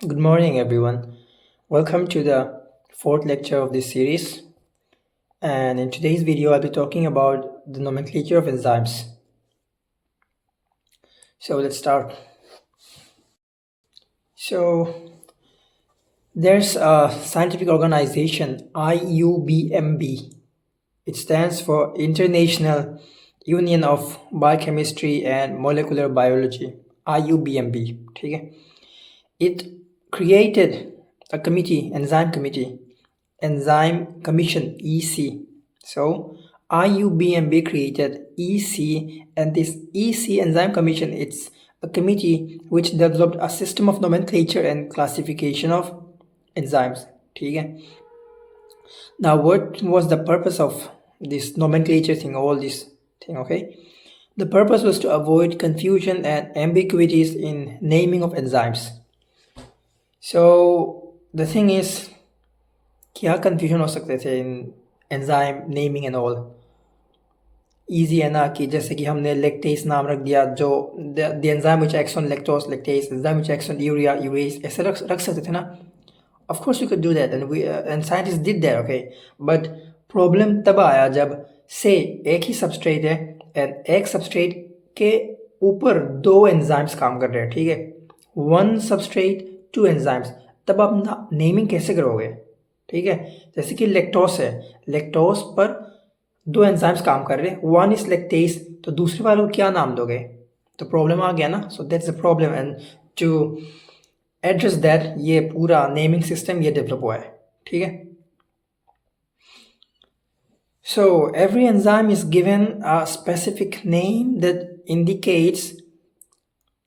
Good morning, everyone. Welcome to the fourth lecture of this series. And in today's video, I'll be talking about the nomenclature of enzymes. So let's start. So there's a scientific organization, IUBMB. It stands for International Union of Biochemistry and Molecular Biology, IUBMB. ठीक है? It created a committee, Enzyme Commission, EC. So IUBMB created EC, and this EC Enzyme Commission, it's a committee which developed a system of nomenclature and classification of enzymes. ठीक है? Now, what was the purpose of this nomenclature thing, all this thing, okay? The purpose was to avoid confusion and ambiguities in naming of enzymes. So the thing is, क्या confusion हो सकते थे in enzyme naming and all? Easy है ना कि जैसे कि हमने lactase नाम रख दिया, जो the enzyme which acts on lactose, lactase, enzyme which acts on urea, urease, ऐसे रख सकते थे ना? Of course we could do that, and scientists did that, okay? But problem तब आया जब से एक ही substrate है and एक substrate के ऊपर दो enzymes काम कर रहे हैं, ठीक है? One substrate, two enzymes. तब आप नेमिंग कैसे करोगे? ठीक है, जैसे कि लेक्टोस है, लेक्टोस पर दो एंजाइम्स काम कर रहे हैं, वन इज लैक्टेज, तो दूसरे वाले को क्या नाम दोगे? तो प्रॉब्लम आ गया ना. So that's the problem, and to address that ये पूरा नेमिंग सिस्टम ये डेवलप हुआ है. ठीक है. So every enzyme is given a specific name that indicates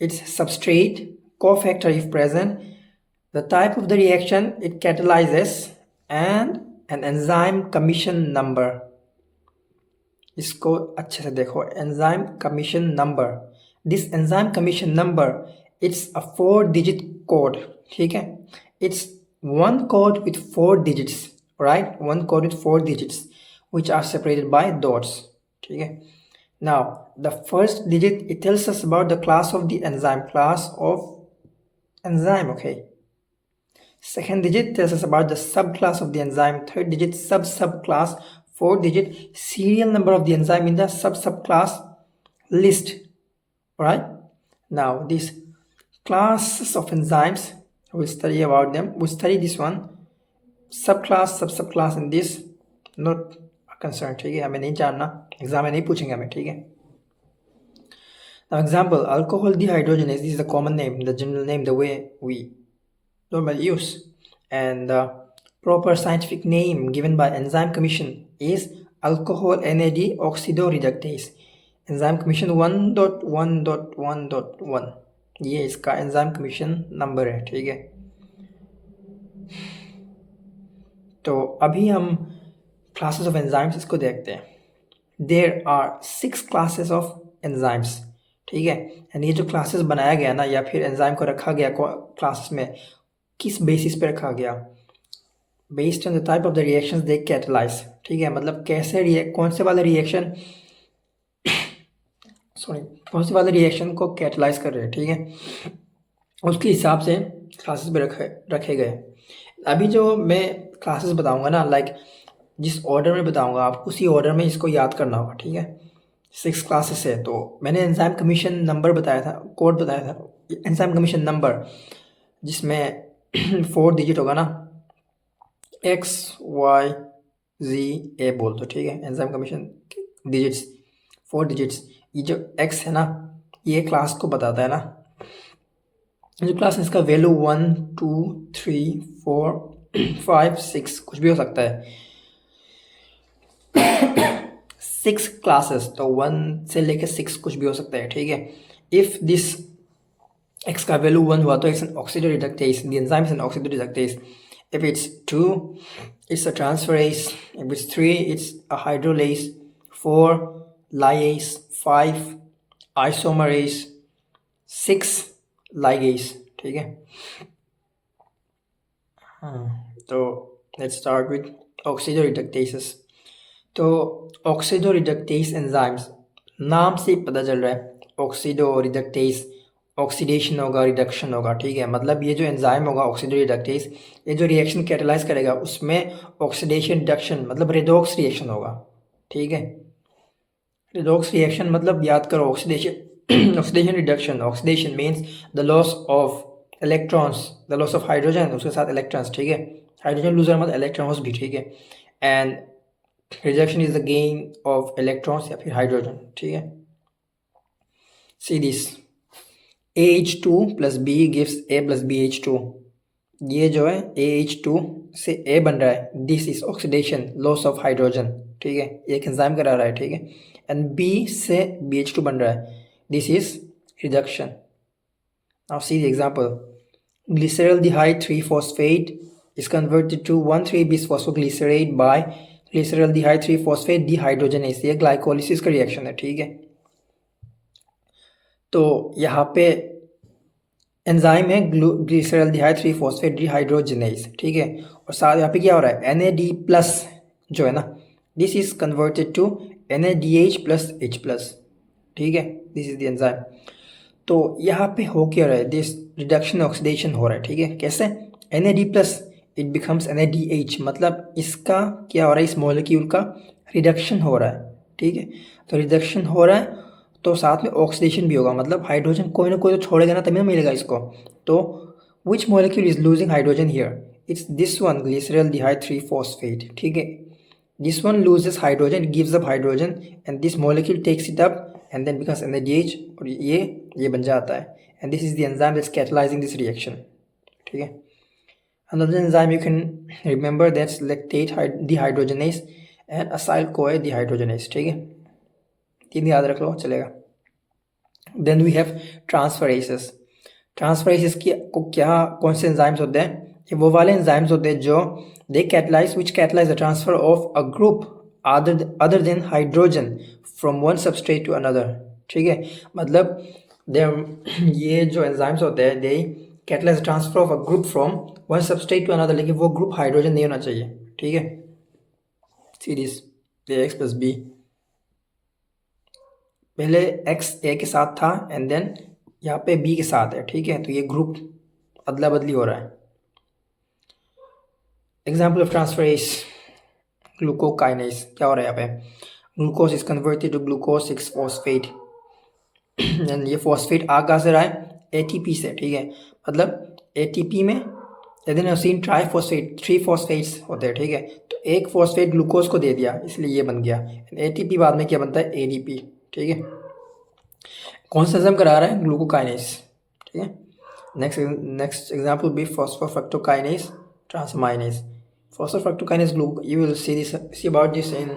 its substrate, cofactor if present, the type of the reaction it catalyzes, and an enzyme commission number. इसको अच्छे से देखो, enzyme commission number. This enzyme commission number, it's a 4-digit code. ठीक है, it's one code with 4 digits, right? One code with 4 digits which are separated by dots. ठीक है. Now the first digit, it tells us about the class of the enzyme, okay? Second digit tells us about the subclass of the enzyme. Third digit, subclass. Fourth digit, serial number of the enzyme in the subclass list. Right? Now these classes of enzymes, we'll study about them. We'll study this one, subclass, subclass, and this not a concern. ठीक है, हमें नहीं जानना, exam में नहीं पूछेंगे हमें. ठीक है. Now example, alcohol dehydrogenase. This is the common name, the general name, the way we normally use, and the proper scientific name given by Enzyme Commission is alcohol NAD oxidoreductase. Enzyme Commission 1.1.1.1, ये इसका Enzyme Commission number है. ठीक है. तो अभी हम classes of enzymes इसको देखते हैं. There are 6 classes of enzymes. ठीक है. एंड ये जो क्लासेस बनाया गया ना, या फिर एंजाइम को रखा गया क्लासेस में, किस बेसिस पे रखा गया? Based on the type of the reactions they catalyse. ठीक है, मतलब कैसे कौन से वाले रिएक्शन को कैटलाइज कर रहे हैं. ठीक है, उसके हिसाब से क्लासेस पे रखे गए. अभी जो मैं क्लासेस बताऊंगा ना, लाइक जिस ऑर्डर में बताऊंगा, आप उसी ऑर्डर में इसको याद करना होगा. ठीक है, 6 क्लासेस है. तो मैंने एंजाइम कमीशन नंबर बताया था, कोड बताया था, एंजाइम कमीशन नंबर, जिसमें 4 डिजिट होगा ना, XYZA बोल दो. ठीक है, एंजाइम कमीशन डिजिट्स 4 डिजिट्स. ये जो X है ना, ये क्लास को बताता है ना. जो क्लास है इसका वैल्यू 1 2 3 4 5 6 कुछ भी हो सकता है. 6 क्लासेस, तो 1 से लेकर 6 कुछ भी हो सकता है. ठीक है. इफ दिस X का वैल्यू 1 हुआ तो it's an oxidoreductase. The enzyme is an oxidoreductase. If it's 2, it's a transferase. If it's 3, it's a hydrolase. 4, lyase. 5, isomerase. 6, ligase. ठीक है. तो let's start with oxidoreductases. तो ऑक्सीडोरिडक्टेस एंजाइम्स नाम से पता चल रहा है, ऑक्सीडोरिडक्टेस ऑक्सीडेशन होगा, रिडक्शन होगा, ठीक है। मतलब ये जो एंजाइम होगा ऑक्सीडेटिव रिडक्टेज, ये जो रिएक्शन कैटलाइज करेगा उसमें ऑक्सीडेशन रिडक्शन मतलब रेडॉक्स रिएक्शन होगा, ठीक है। रेडॉक्स रिएक्शन मतलब याद करो oxidation oxidation reduction, oxidation means the loss of electrons, the loss of hydrogen, उसके साथ इलेक्ट्रॉन्स, ठीक है। हाइड्रोजन लूजर मतलब इलेक्ट्रॉन्स भी, ठीक है। And reduction is the gain of electrons या फिर हाइड्रोजन, ठीक है। See this AH2 plus b gives A plus BH2, ये जो है AH2 से A बन रहा है, this is oxidation, loss of hydrogen, ठीक है, एक एंजाइम करा रहा है, ठीक है। एंड B से BH2 बन रहा है, this is reduction. Now see the example, glyceraldehyde 3-phosphate is converted to 1,3-bis phosphoglycerate by glyceraldehyde 3-phosphate dehydrogenase, ये ग्लाइकोलिसिस का रिएक्शन है, ठीक है। तो यहाँ पे एंजाइम है ग्लिसरल्डिहाइड 3-phosphate डिहाइड्रोजिनेज, ठीक है। और साथ यहाँ पे क्या हो रहा है, NAD प्लस जो है ना, this is converted to NADH plus H plus, ठीक है, दिस इज द एंजाइम। तो यहाँ पे हो क्या रहा है, दिस रिडक्शन ऑक्सीडेशन हो रहा है, ठीक है। कैसे, NAD plus it becomes NADH, मतलब इसका क्या हो रहा है, इस मॉलिक्यूल का रिडक्शन हो रहा है, ठीक है। तो रिडक्शन हो रहा है तो साथ में ऑक्सीडेशन भी होगा, मतलब हाइड्रोजन कोई ना कोई तो छोड़ेगा ना, तभी ना मिलेगा इसको। तो which molecule is losing hydrogen here, it's this one glyceraldehyde 3-phosphate, ठीक है। This one loses hydrogen, gives up hydrogen and this molecule takes it up and then becomes NADH, और ये बन जाता है। And this is the enzyme that's catalysing this reaction, ठीक है। Another enzyme you can remember that's lactate dehydrogenase and acyl-CoA dehydrogenase, ठीक है, तीन याद रख लो चलेगा। Then we have transferases. Transferases की को क्या कौन से एंजाइम्स होते हैं, ये वो वाले एंजाइम्स होते हैं जो they catalyse which catalyse the transfer of a group other than hydrogen from one substrate to another, ठीक है। मतलब ये जो एंजाइम्स होते हैं they catalyse transfer of a group from one substrate to another, लेकिन वो ग्रुप हाइड्रोजन नहीं होना चाहिए, ठीक है। सीरीज AX प्लस बी, पहले X A के साथ था एंड देन यहाँ पे B के साथ है, ठीक है। तो ये ग्रुप अदला बदली हो रहा है। एग्जाम्पल ऑफ ट्रांसफरेस, ग्लूकोकाइनेस, क्या हो रहा है यहाँ पे, glucose is converted to glucose 6-phosphate and ये फॉस्फेट आ कहाँ से रहा है, ATP से, ठीक है। मतलब ATP में एडेनोसिन ट्राइफॉस्फेट 3 phosphates होते हैं, ठीक है। तो एक फॉस्फेट ग्लूकोज को दे दिया इसलिए ये बन गया, ATP बाद में क्या बनता है, ADP, ठीक है। कौन सा एंजाइम करा रहा है, ग्लूकोकाइनेस, ठीक है। Next example B phosphofructokinase transaminase. Phosphofructokinase you will see about this in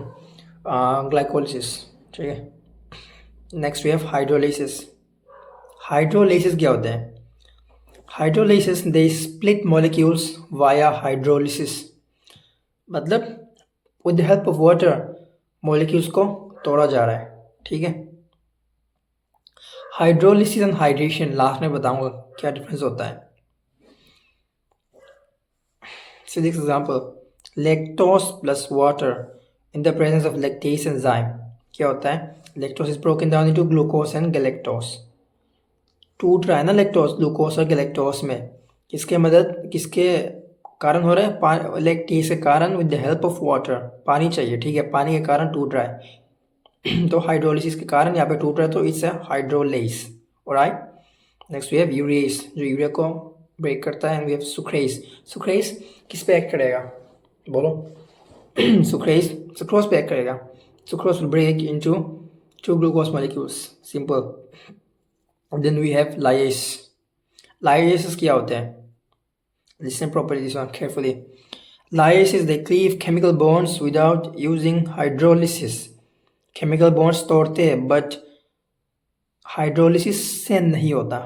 glycolysis, ठीक है। Next we have hydrolysis. Hydrolysis क्या होता है, hydrolysis they split molecules via hydrolysis, मतलब with the help of water molecules को तोड़ा जा रहा है, ठीक है। हाइड्रोलिसिस एंड हाइड्रेशन लास्ट में बताऊंगा क्या डिफरेंस होता है। So this example, lactose plus water in the presence of lactase enzyme, क्या होता है, lactose is broken down into glucose and galactose, टूट रहा है ना लैक्टोस ग्लूकोस और गैलेक्टोस में, किसके कारण हो रहा है, लैक्टेस के कारण with the help of water, पानी चाहिए, ठीक है, पानी के कारण टूट रहा है तो हाइड्रोलिसिस के कारण यहाँ पे टूट रहा है, तो it's a hydrolase, alright. Next we have urease, जो यूरिया को ब्रेक करता है, and we have sucrase. Sucrase किस पे एक्ट करेगा, बोलो सुक्रोज पे एक्ट करेगा, sucrose will break into 2 glucose molecules, simple. Then we have lyase. Lyase क्या होते हैं, listen properly this one carefully. Lysis they cleave chemical bonds without using hydrolysis. chemical bonds तोड़ते हैं but hydrolysis से नहीं होता,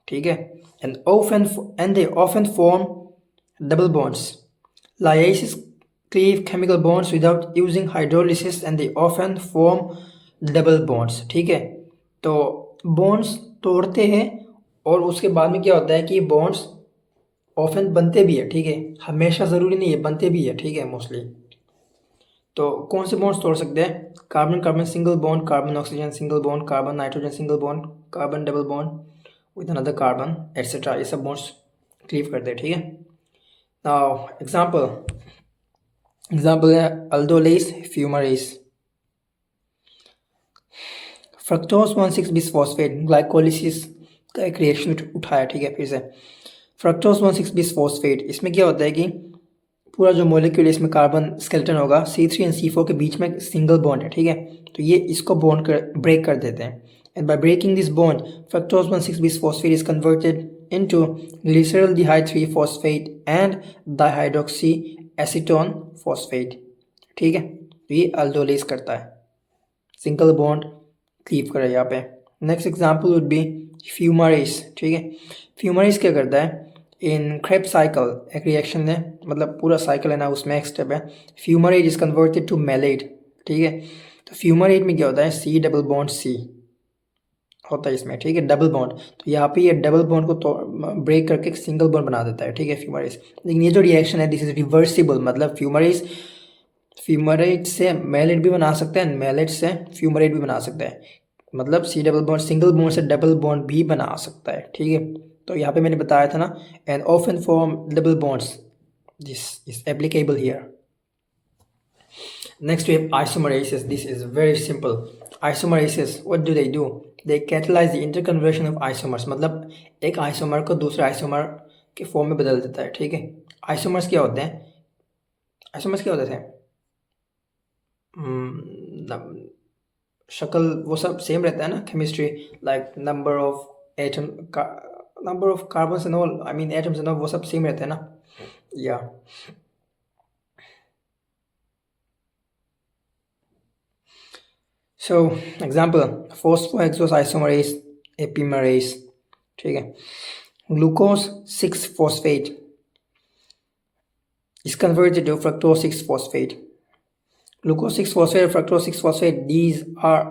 ठीक है। and they often form double bonds. Lysis cleave chemical bonds without using hydrolysis and they often form double bonds, ठीक है। तो bonds तोड़ते हैं और उसके बाद में क्या होता है कि bonds ऑफन बनते भी है, ठीक है, हमेशा ज़रूरी नहीं है, बनते भी है, ठीक है, मोस्टली। तो कौन से बॉन्ड्स तोड़ सकते हैं, carbon carbon single bond, carbon oxygen single bond, carbon nitrogen single bond, carbon double bond, with another carbon etcetera, ये सब बॉन्ड्स क्लीव करते हैं, ठीक है। नाउ एग्जाम्पल है अल्डोलेस फ्यूमरेस। फ्रक्टोज 1,6 बिसफॉस्फेट ग्लाइकोलिसिस का एक रिएक्शन उठाया, ठीक है। फिर से फ्रक्टोज 1,6 बिसफॉस्फेट, इसमें क्या होता है कि पूरा जो मॉलिक्यूल है इसमें कार्बन स्केलेटन होगा, C3 एंड C4 के बीच में सिंगल बॉन्ड है, ठीक है। तो ये इसको बॉन्ड ब्रेक कर देते हैं, and by breaking this bond fructose 1,6 bisphosphate is converted into glyceraldehyde 3 phosphate and dihydroxy acetone phosphate, ठीक है। तो ये अल्डोलेस करता है, सिंगल बॉन्ड क्लीव कर रहा है यहाँ पे। नेक्स्ट एग्जाम्पल वुड बी फ्यूमरेस, ठीक है। फ्यूमरेस क्या करता है, इन क्रेब्स साइकिल एक रिएक्शन है, मतलब पूरा साइकिल है ना, उसमें एक स्टेप है, fumarate is converted to malate, ठीक है। तो फ्यूमरेट में क्या होता है, C डबल बॉन्ड C होता है इसमें, ठीक है, डबल बॉन्ड। तो यहाँ पे ये डबल बॉन्ड को ब्रेक करके एक सिंगल बॉन्ड बना देता है, ठीक है, फ्यूमरेस। लेकिन ये जो रिएक्शन है दिस इज रिवर्सिबल, मतलब फ्यूमरेट से मेलेट भी बना सकते हैं, मेलेट से फ्यूमरेट भी बना सकते हैं, मतलब C double bond single bond से डबल बॉन्ड भी बना सकता है, ठीक है। तो यहाँ पे मैंने बताया था ना, and often form double bonds, this is applicable here. Next we have isomerases. This is very simple. Isomerases, what do they do? They catalyze the interconversion of isomers, मतलब एक आइसोमर को दूसरे आइसोमर के फॉर्म में बदल देता है, ठीक है। आइसोमर्स क्या होते हैं, आइसोमर्स क्या होते थे, शक्ल वो सब सेम रहता है ना, chemistry, like number of atom, number of carbon and all, I mean atoms and all, वो सब सेम रहते हैं ना, या सो एग्जाम्पल फॉस्फोहेक्सोआइसोमरेज एपिमरेज, ठीक है। Glucose 6 phosphate is converted to fructose 6 phosphate. Glucose 6 phosphate और fructose 6 phosphate, these are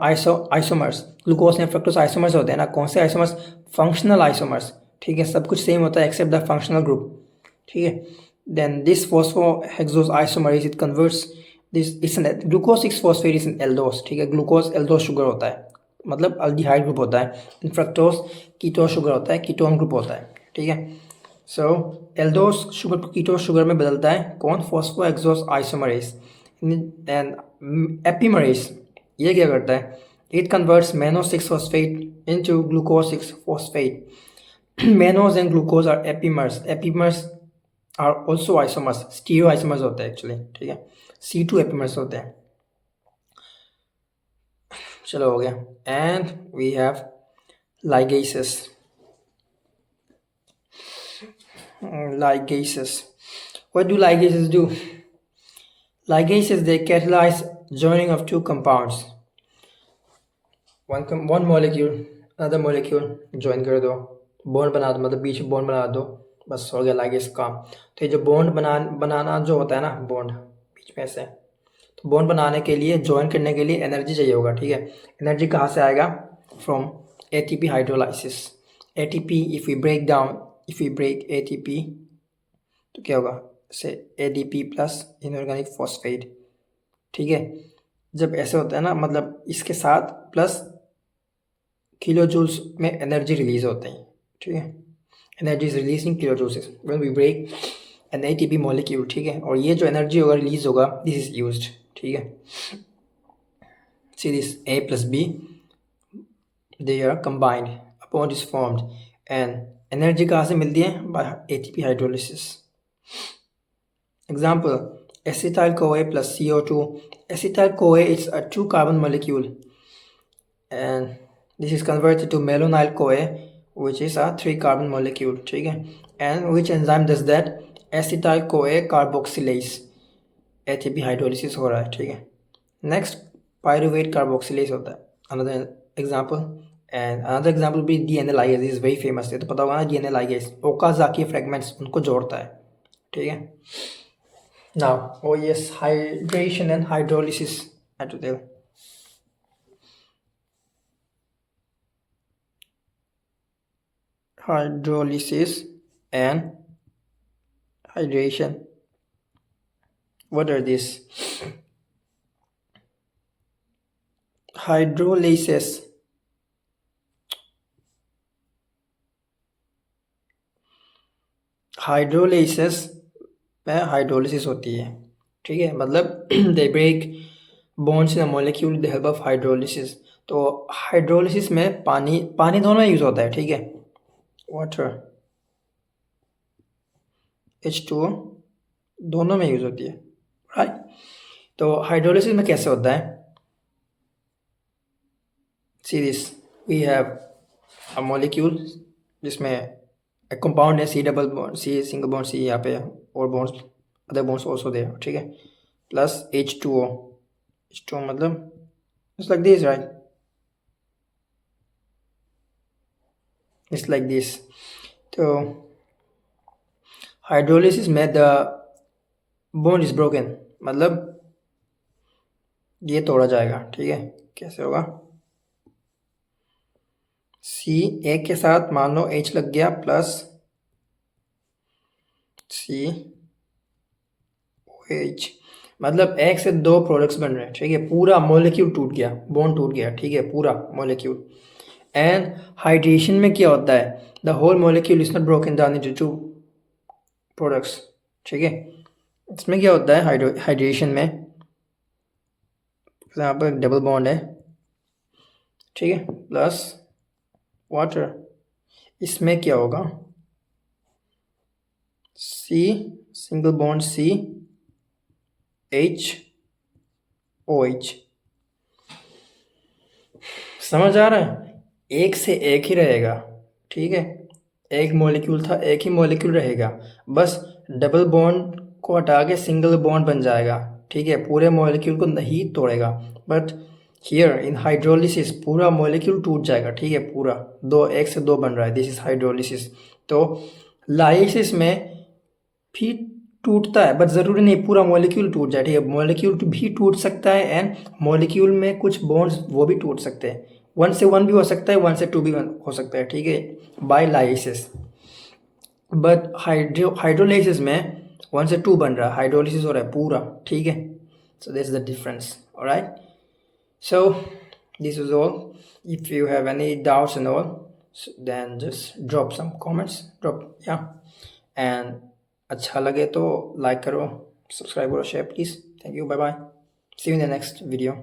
isomers. Glucose and fructose isomers होते हैं ना, कौन से आइसोमर्स, फंक्शनल आइसोमर्स, ठीक है, सब कुछ सेम होता है एक्सेप्ट द फंक्शनल ग्रुप, ठीक है। Then this phosphohexose isomerase it converts this, it's an glucose 6 phosphate is an aldose, ठीक है। ग्लूकोज एल्डोस शुगर होता है, मतलब अल्डिहाइड ग्रुप होता है। फ्रक्टोज कीटोन शुगर होता है, कीटोन ग्रुप होता है, ठीक है। सो एल्डोस शुगर को कीटोन शुगर में बदलता है कौन, फॉस्फोहेक्सोज आइसोमरेज। एंड एपिमरेज ये क्या करता है, it converts mannose 6 phosphate into glucose 6 phosphate. Mannose and glucose are epimers. Epimers are also isomers, stereoisomers होते हैं एक्चुअली, ठीक है, C2 epimers होते हैं। चलो हो गया। And we have ligases. Ligases, what do ligases do? Ligases, they catalyze joining of two compounds, one molecule another molecule join कर दो, बॉन्ड बना दो, मतलब बीच में बॉन्ड बना दो, बस हो गया लाइगेस काम। तो ये जो बॉन्ड बनाना जो होता है ना, बॉन्ड बीच में से, तो बॉन्ड बनाने के लिए, ज्वाइन करने के लिए एनर्जी चाहिए होगा, ठीक है। एनर्जी कहाँ से आएगा, from ATP hydrolysis. ATP if we break ATP तो क्या होगा, से ADP प्लस इनऑर्गेनिक फॉस्फेट, ठीक है। जब ऐसे होता है ना, मतलब इसके साथ प्लस किलो जूल्स में एनर्जी रिलीज होते हैं, ठीक है। Energy is release in kilo joules when we break an ATP molecule, ठीक है। और ये जो एनर्जी होगा रिलीज होगा, दिस इज यूज्ड, ठीक है। See this A plus B, they are combined, a bond is formed, and energy कहाँ से मिलती है, by ATP hydrolysis. Example acetyl CoA plus CO2. Acetyl CoA is a 2 carbon molecule, and this is converted to malonyl CoA, which is a 3 carbon molecule, ठीक है। and which enzyme does that, acetyl CoA carboxylase, ATP hydrolysis हो रहा है, ठीक है। Next pyruvate carboxylase होता है, another example, and another example भी DNA ligase, is very famous है, तो पता होगा ना DNA ligase, ओकाजाकी फ्रेगमेंट्स उनको जोड़ता है, ठीक है। Now, oh yes, hydration and hydrolysis I have to tell. Hydrolysis and hydration. What are these? Hydrolysis. Hydrolysis में हाइड्रोलिसिस होती है, ठीक है, मतलब they break bonds in a molecule with the help of hydrolysis. तो हाइड्रोलिसिस में पानी पानी दोनों में यूज़ होता है, ठीक है, वाटर H2O दोनों में यूज़ होती है, राइट। तो हाइड्रोलिसिस में कैसे होता है, see this, we have a molecule जिसमें एक कंपाउंड है C double bond C single bond C, यहाँ पे और bonds other bonds also there, ठीक है, प्लस H2O मतलब it's like this, right? It's like this. तो हाइड्रोलिसिस में द बॉन्ड इज ब्रोकन, मतलब ये तोड़ा जाएगा, ठीक है, कैसे होगा, सी एक के साथ मान लो H लग गया प्लस COH, मतलब एक से दो प्रोडक्ट्स बन रहे हैं, ठीक है, पूरा मॉलिक्यूल टूट गया, बॉन्ड टूट गया, ठीक है, पूरा मॉलिक्यूल। एंड हाइड्रेशन में क्या होता है, the whole molecule is not broken down into two products, ठीक है। इसमें क्या होता है हाइड्रेशन में, यहाँ पर डबल बॉन्ड है, ठीक है, प्लस वाटर, इसमें क्या होगा, C single bond C HOH, समझ आ रहा है, एक से एक ही रहेगा, ठीक है, एक मॉलिक्यूल था एक ही मॉलिक्यूल रहेगा, बस डबल बॉन्ड को हटा के सिंगल बॉन्ड बन जाएगा, ठीक है, पूरे मॉलिक्यूल को नहीं तोड़ेगा। बट हियर इन हाइड्रोलिसिस पूरा मॉलिक्यूल टूट जाएगा, ठीक है, पूरा दो एक से दो बन रहा है, दिस इज हाइड्रोलिसिस। तो लाइसिस में भी टूटता है बट ज़रूरी नहीं पूरा मॉलिक्यूल टूट जाए, ठीक है, मॉलिक्यूल भी टूट सकता है एंड मॉलिक्यूल में कुछ बॉन्ड्स वो भी टूट सकते हैं, 1 से 1 भी हो सकता है, 1 से 2 भी हो सकता है, ठीक है, बाय लाइसिस। बट हाइड्रोलाइसिस में 1 से 2 बन रहा है, हाइड्रोलिसिस हो रहा है पूरा, ठीक है। So this is the difference, alright. So this is all, if you have any doubts and all then just drop some comments, drop या, एंड अच्छा लगे तो लाइक करो, सब्सक्राइब करो, share please. Thank you, bye bye, see you in the next video.